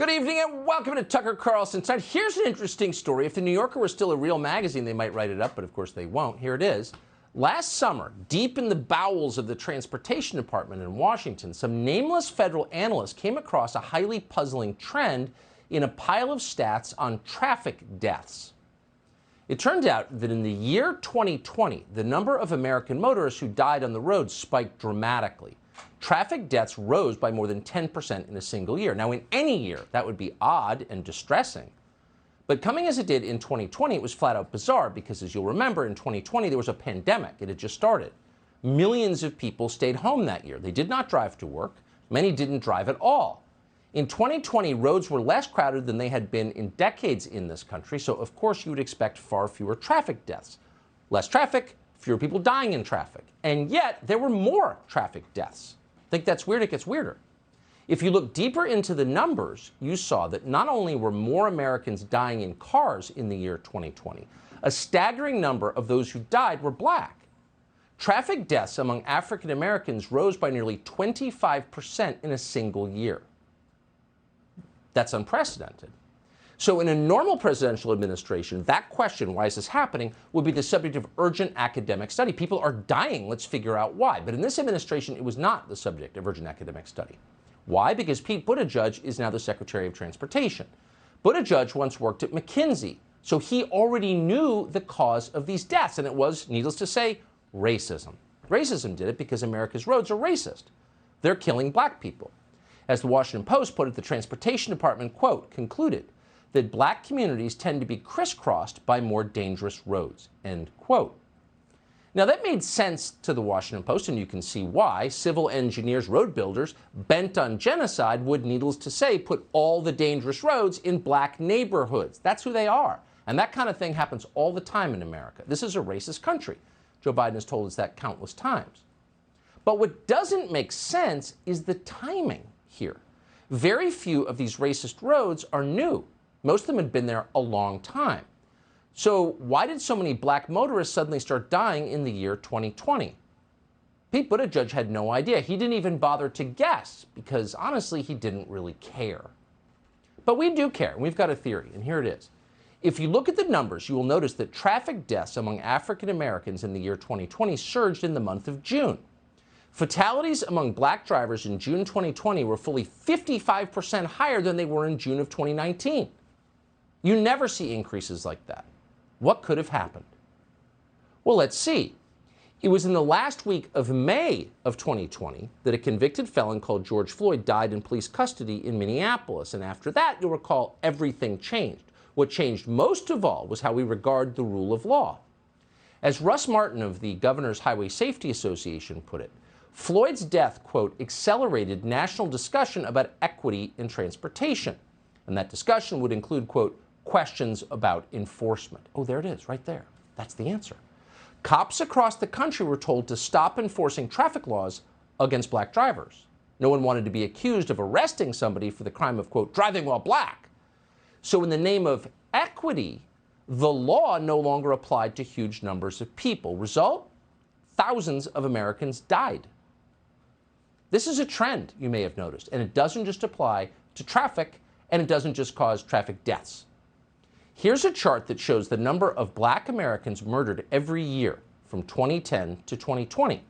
Good evening and welcome to Tucker Carlson Tonight. Here's an interesting story. If the New Yorker was still a real magazine, they might write it up, but of course they won't. Here it is. Last summer, deep in the bowels of the Transportation Department in Washington, some nameless federal analyst came across a highly puzzling trend in a pile of stats on traffic deaths. It turned out that in the year 2020, the number of American motorists who died on the road spiked dramatically. Traffic deaths rose by more than 10% in a single year. Now, in any year, that would be odd and distressing. But coming as it did in 2020, it was flat out bizarre because, as you'll remember, in 2020, there was a pandemic. It had just started. Millions of people stayed home that year. They did not drive to work. Many didn't drive at all. In 2020, roads were less crowded than they had been in decades in this country, so of course you would expect far fewer traffic deaths. Less traffic, fewer people dying in traffic. And yet, there were more traffic deaths. Think that's weird? It gets weirder. If you look deeper into the numbers, you saw that not only were more Americans dying in cars in the year 2020, a staggering number of those who died were black. Traffic deaths among African Americans rose by nearly 25% in a single year. That's unprecedented. So in a normal presidential administration, that question, why is this happening, would be the subject of urgent academic study. People are dying, let's figure out why. But in this administration, it was not the subject of urgent academic study. Why? Because Pete Buttigieg is now the Secretary of Transportation. Buttigieg once worked at McKinsey, so he already knew the cause of these deaths, and it was, needless to say, racism. Racism did it because America's roads are racist. They're killing black people. As the Washington Post put it, the Transportation Department, quote, concluded that black communities tend to be crisscrossed by more dangerous roads, end quote. Now, that made sense to the Washington Post, and you can see why. Civil engineers, road builders, bent on genocide would, needless to say, put all the dangerous roads in black neighborhoods. That's who they are. And that kind of thing happens all the time in America. This is a racist country. Joe Biden has told us that countless times. But what doesn't make sense is the timing here. Very few of these racist roads are new. Most of them had been there a long time. So why did so many black motorists suddenly start dying in the year 2020? Pete Buttigieg had no idea. He didn't even bother to guess because, honestly, he didn't really care. But we do care, and we've got a theory, and here it is. If you look at the numbers, you will notice that traffic deaths among African Americans in the year 2020 surged in the month of June. Fatalities among black drivers in June 2020 were fully 55% higher than they were in June of 2019. You never see increases like that. What could have happened? Well, let's see. It was in the last week of May of 2020 that a convicted felon called George Floyd died in police custody in Minneapolis. And after that, you'll recall, everything changed. What changed most of all was how we regard the rule of law. As Russ Martin of the Governor's Highway Safety Association put it, Floyd's death, quote, accelerated national discussion about equity in transportation. And that discussion would include, quote, questions about enforcement. Oh, there it is, right there. That's the answer. Cops across the country were told to stop enforcing traffic laws against black drivers. No one wanted to be accused of arresting somebody for the crime of, quote, driving while black. So in the name of equity, the law no longer applied to huge numbers of people. Result? Thousands of Americans died. This is a trend you may have noticed, and it doesn't just apply to traffic, and it doesn't just cause traffic deaths. Here's a chart that shows the number of black Americans murdered every year from 2010 to 2020.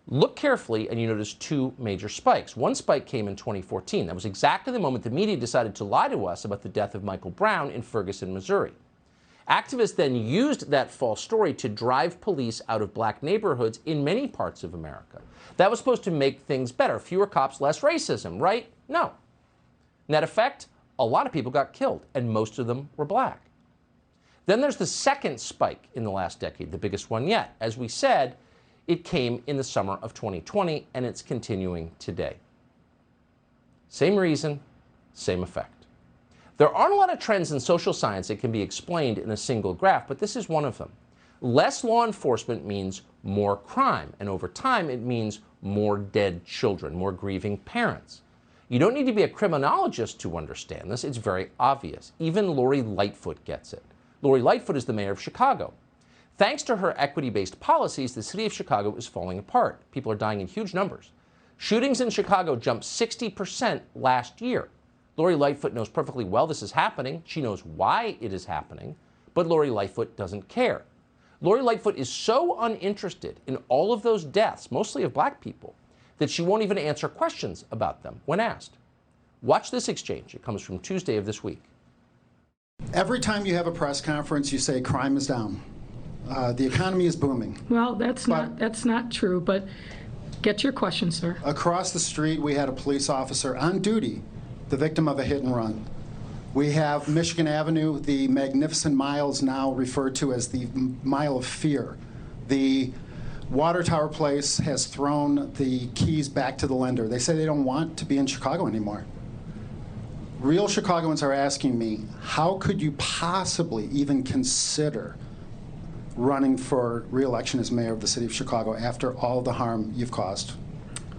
Look carefully and you notice two major spikes. One spike came in 2014. That was exactly the moment the media decided to lie to us about the death of Michael Brown in Ferguson, Missouri. Activists then used that false story to drive police out of black neighborhoods in many parts of America. That was supposed to make things better. Fewer cops, less racism, right? No. Net effect? A lot of people got killed, and most of them were black. Then there's the second spike in the last decade, the biggest one yet. As we said, it came in the summer of 2020, and it's continuing today. Same reason, same effect. There aren't a lot of trends in social science that can be explained in a single graph, but this is one of them. Less law enforcement means more crime, and over time it means more dead children, more grieving parents. You don't need to be a criminologist to understand this. It's very obvious. Even Lori Lightfoot gets it. Lori Lightfoot is the mayor of Chicago. Thanks to her equity-based policies, the city of Chicago is falling apart. People are dying in huge numbers. Shootings in Chicago jumped 60% last year. Lori Lightfoot knows perfectly well this is happening. She knows why it is happening, but Lori Lightfoot doesn't care. Lori Lightfoot is so uninterested in all of those deaths, mostly of black people, that she won't even answer questions about them when asked. Watch this exchange. It comes from Tuesday of this week. Every time you have a press conference, you say crime is down. The economy is booming. Well, that's not true, but get your question, sir. Across the street, we had a police officer on duty, the victim of a hit and run. We have Michigan Avenue, the magnificent miles now referred to as the Mile of Fear. The Water Tower Place has thrown the keys back to the lender. They say they don't want to be in Chicago anymore. Real Chicagoans are asking me, how could you possibly even consider running for re-election as mayor of the city of Chicago after all the harm you've caused?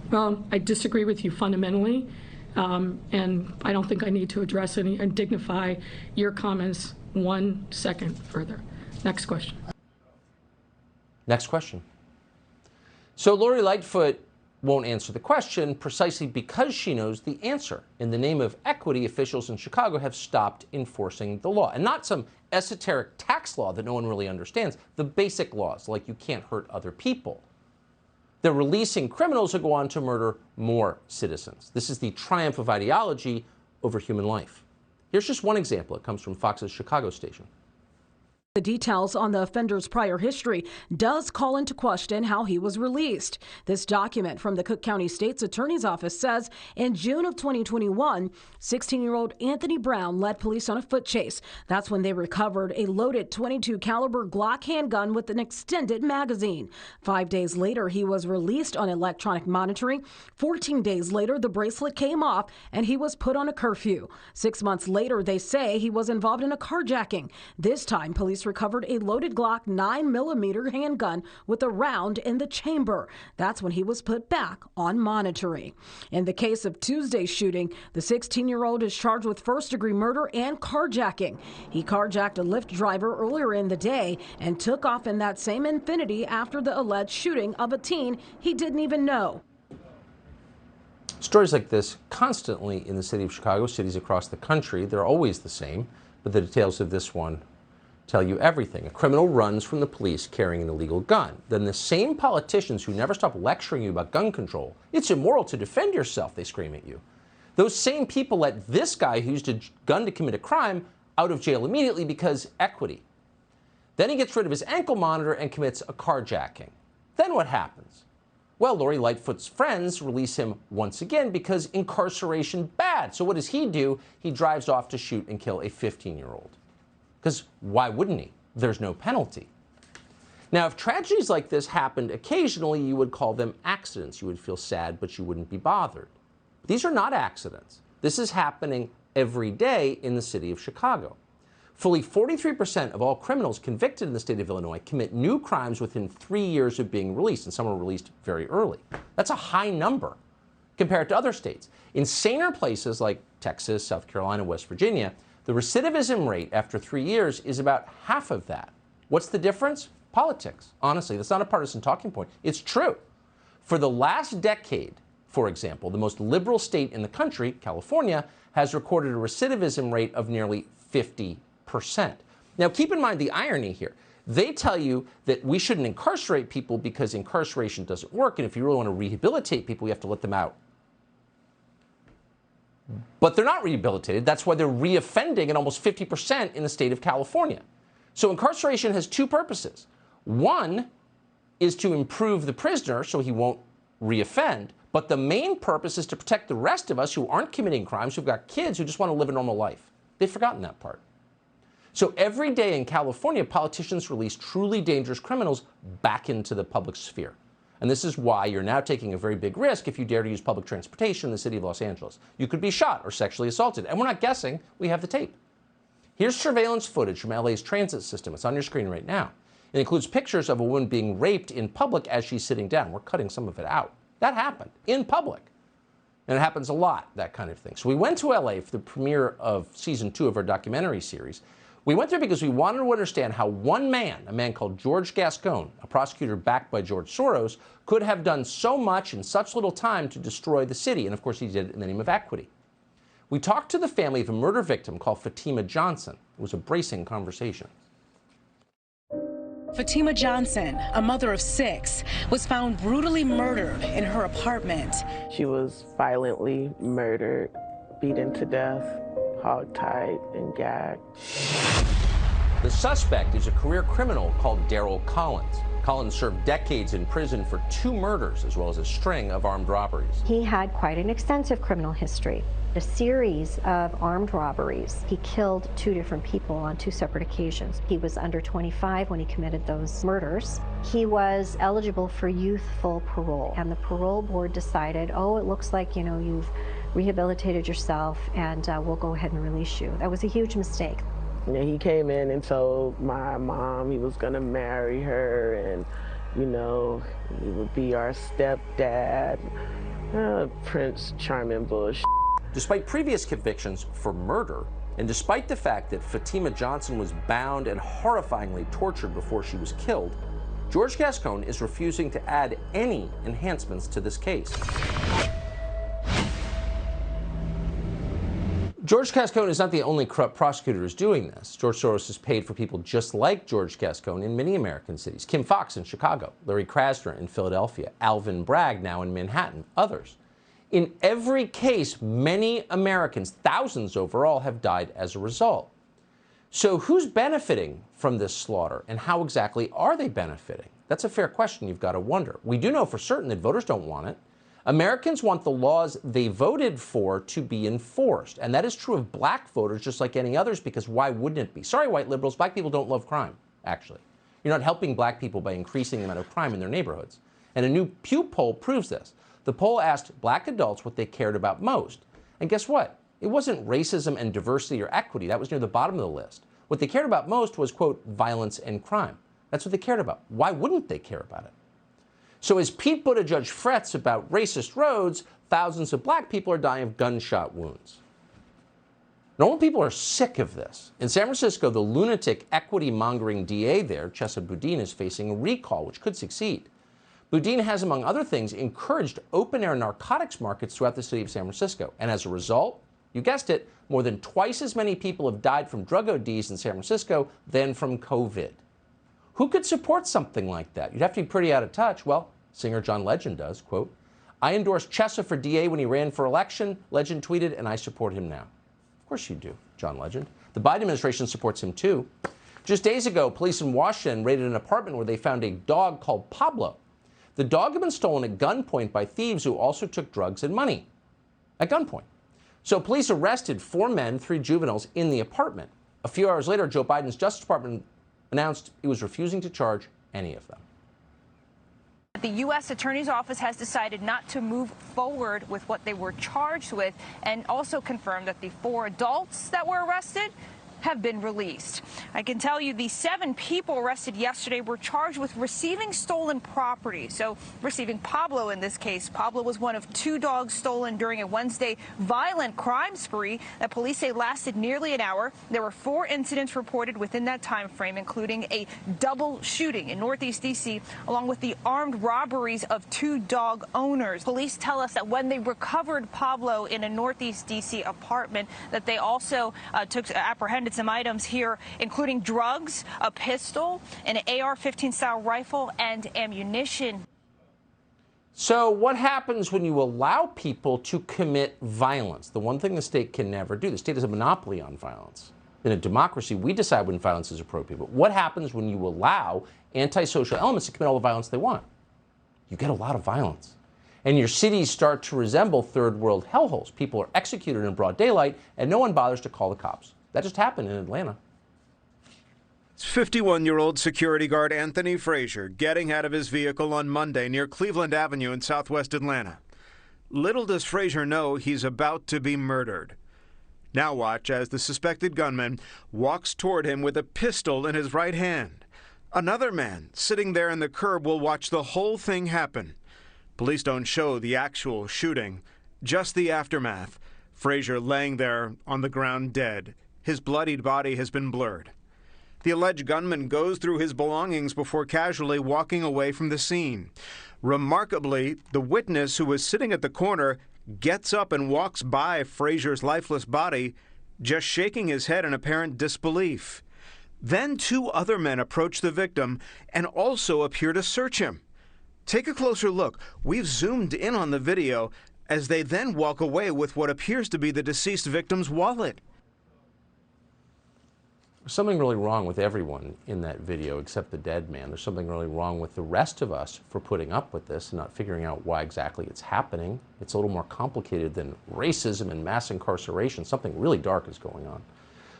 Well, I disagree with you fundamentally. And I don't think I need to address any and dignify your comments 1 second further. Next question. Next question. So Lori Lightfoot won't answer the question precisely because she knows the answer. In the name of equity, officials in Chicago have stopped enforcing the law. And not some esoteric tax law that no one really understands. The basic laws, like you can't hurt other people. They're releasing criminals who go on to murder more citizens. This is the triumph of ideology over human life. Here's just one example. It comes from Fox's Chicago station. The details on the offender's prior history does call into question how he was released. This document from the Cook County State's Attorney's Office says in June of 2021, 16-year-old Anthony Brown led police on a foot chase. That's when they recovered a loaded .22 caliber Glock handgun with an extended magazine. 5 days later, he was released on electronic monitoring. 14 days later, the bracelet came off and he was put on a curfew. 6 months later, they say he was involved in a carjacking. This time, police recovered a loaded Glock 9mm handgun with a round in the chamber. That's when he was put back on monitoring. In the case of Tuesday's shooting, the 16-year-old is charged with first-degree murder and carjacking. He carjacked a Lyft driver earlier in the day and took off in that same Infiniti after the alleged shooting of a teen he didn't even know. Stories like this constantly in the city of Chicago, cities across the country. They're always the same, but the details of this one tell you everything. A criminal runs from the police carrying an illegal gun. Then the same politicians who never stop lecturing you about gun control, it's immoral to defend yourself, they scream at you. Those same people let this guy who used a gun to commit a crime out of jail immediately because equity. Then he gets rid of his ankle monitor and commits a carjacking. Then what happens? Well, Lori Lightfoot's friends release him once again because incarceration bad. So what does he do? He drives off to shoot and kill a 15-year-old. Because why wouldn't he? There's no penalty. Now, if tragedies like this happened occasionally, you would call them accidents. You would feel sad, but you wouldn't be bothered. These are not accidents. This is happening every day in the city of Chicago. Fully 43% of all criminals convicted in the state of Illinois commit new crimes within 3 years of being released, and some are released very early. That's a high number compared to other states. In saner places like Texas, South Carolina, West Virginia, the recidivism rate after 3 years is about half of that. What's the difference? Politics. Honestly, that's not a partisan talking point. It's true. For the last decade, for example, the most liberal state in the country, California, has recorded a recidivism rate of nearly 50%. Now, keep in mind the irony here. They tell you that we shouldn't incarcerate people because incarceration doesn't work, and if you really want to rehabilitate people, you have to let them out. But they're not rehabilitated. That's why they're reoffending at almost 50% in the state of California. So incarceration has two purposes. One is to improve the prisoner so he won't reoffend. But the main purpose is to protect the rest of us who aren't committing crimes, who've got kids who just want to live a normal life. They've forgotten that part. So every day in California, politicians release truly dangerous criminals back into the public sphere. And this is why you're now taking a very big risk if you dare to use public transportation in the city of Los Angeles. You could be shot or sexually assaulted. And we're not guessing. We have the tape. Here's surveillance footage from LA's transit system. It's on your screen right now. It includes pictures of a woman being raped in public as she's sitting down. We're cutting some of it out. That happened in public. And it happens a lot, that kind of thing. So we went to LA for the premiere of season 2 of our documentary series. We went there because we wanted to understand how one man, a man called George Gascon, a prosecutor backed by George Soros, could have done so much in such little time to destroy the city. And of course, he did it in the name of equity. We talked to the family of a murder victim called Fatima Johnson. It was a bracing conversation. Fatima Johnson, a mother of 6, was found brutally murdered in her apartment. She was violently murdered, beaten to death, hogtied and gagged. The suspect is a career criminal called Daryl Collins. Collins served decades in prison for 2 murders as well as a string of armed robberies. He had quite an extensive criminal history. A series of armed robberies. He killed 2 different people on 2 separate occasions. He was under 25 when he committed those murders. He was eligible for youthful parole, and the parole board decided, oh, it looks like, you know, you've rehabilitated yourself, and we'll go ahead and release you. That was a huge mistake. Yeah, he came in and told my mom he was going to marry her, and, you know, he would be our stepdad. Prince Charming bullshit. Despite previous convictions for murder, and despite the fact that Fatima Johnson was bound and horrifyingly tortured before she was killed, George Gascon is refusing to add any enhancements to this case. George Gascon is not the only corrupt prosecutor who's doing this. George Soros has paid for people just like George Gascon in many American cities. Kim Foxx in Chicago, Larry Krasner in Philadelphia, Alvin Bragg now in Manhattan, others. In every case, many Americans, thousands overall, have died as a result. So who's benefiting from this slaughter, and how exactly are they benefiting? That's a fair question you've got to wonder. We do know for certain that voters don't want it. Americans want the laws they voted for to be enforced, and that is true of black voters just like any others, because why wouldn't it be? Sorry, white liberals, black people don't love crime, actually. You're not helping black people by increasing the amount of crime in their neighborhoods. And a new Pew poll proves this. The poll asked black adults what they cared about most. And guess what? It wasn't racism and diversity or equity. That was near the bottom of the list. What they cared about most was, quote, violence and crime. That's what they cared about. Why wouldn't they care about it? So as Pete Buttigieg frets about racist roads, thousands of black people are dying of gunshot wounds. Normal people are sick of this. In San Francisco, the lunatic equity-mongering DA there, Chesa Boudin, is facing a recall, which could succeed. Boudin has, among other things, encouraged open-air narcotics markets throughout the city of San Francisco. And as a result, you guessed it, more than twice as many people have died from drug ODs in San Francisco than from COVID. Who could support something like that? You'd have to be pretty out of touch. Well, singer John Legend does, quote, I endorsed Chesa for DA when he ran for election, Legend tweeted, and I support him now. Of course you do, John Legend. The Biden administration supports him too. Just days ago, police in Washington raided an apartment where they found a dog called Pablo. The dog had been stolen at gunpoint by thieves who also took drugs and money. At gunpoint. So police arrested 4 men, 3 juveniles in the apartment. A few hours later, Joe Biden's Justice Department announced it was refusing to charge any of them. The U.S. Attorney's Office has decided not to move forward with what they were charged with, and also confirmed that the 4 adults that were arrested have been released. I can tell you the 7 people arrested yesterday were charged with receiving stolen property. So receiving Pablo in this case. Pablo was one of 2 dogs stolen during a Wednesday violent crime spree that police say lasted nearly an hour. There were 4 incidents reported within that time frame, including a double shooting in Northeast D.C., along with the armed robberies of 2 dog owners. Police tell us that when they recovered Pablo in a Northeast D.C. apartment, that they also apprehended some items here, including drugs, a pistol, an AR-15 style rifle, and ammunition. So what happens when you allow people to commit violence? The one thing the state can never do. The state has a monopoly on violence. In a democracy, we decide when violence is appropriate. But what happens when you allow antisocial elements to commit all the violence they want? You get a lot of violence. And your cities start to resemble third world hellholes. People are executed in broad daylight, and no one bothers to call the cops. That just happened in Atlanta. It's 51-year-old security guard Anthony Frazier getting out of his vehicle on Monday near Cleveland Avenue in southwest Atlanta. Little does Frazier know he's about to be murdered. Now watch as the suspected gunman walks toward him with a pistol in his right hand. Another man sitting there in the curb will watch the whole thing happen. Police don't show the actual shooting, just the aftermath. Frazier laying there on the ground dead. His bloodied body has been blurred. The alleged gunman goes through his belongings before casually walking away from the scene. Remarkably, the witness who was sitting at the corner gets up and walks by Fraser's lifeless body, just shaking his head in apparent disbelief. Then two other men approach the victim and also appear to search him. Take a closer look. We've zoomed in on the video as they then walk away with what appears to be the deceased victim's wallet. There's something really wrong with everyone in that video except the dead man. There's something really wrong with the rest of us for putting up with this and not figuring out why exactly it's happening. It's a little more complicated than racism and mass incarceration. Something really dark is going on.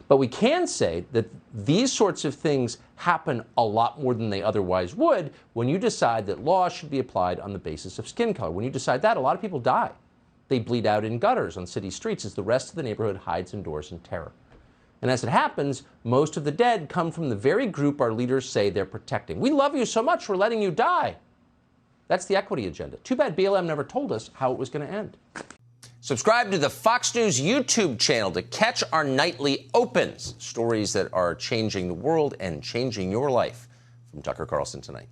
But we can say that these sorts of things happen a lot more than they otherwise would when you decide that law should be applied on the basis of skin color. When you decide that, a lot of people die. They bleed out in gutters on city streets as the rest of the neighborhood hides indoors in terror. And as it happens, most of the dead come from the very group our leaders say they're protecting. We love you so much, we're letting you die. That's the equity agenda. Too bad BLM never told us how it was going to end. Subscribe to the Fox News YouTube channel to catch our nightly opens, stories that are changing the world and changing your life. From Tucker Carlson Tonight.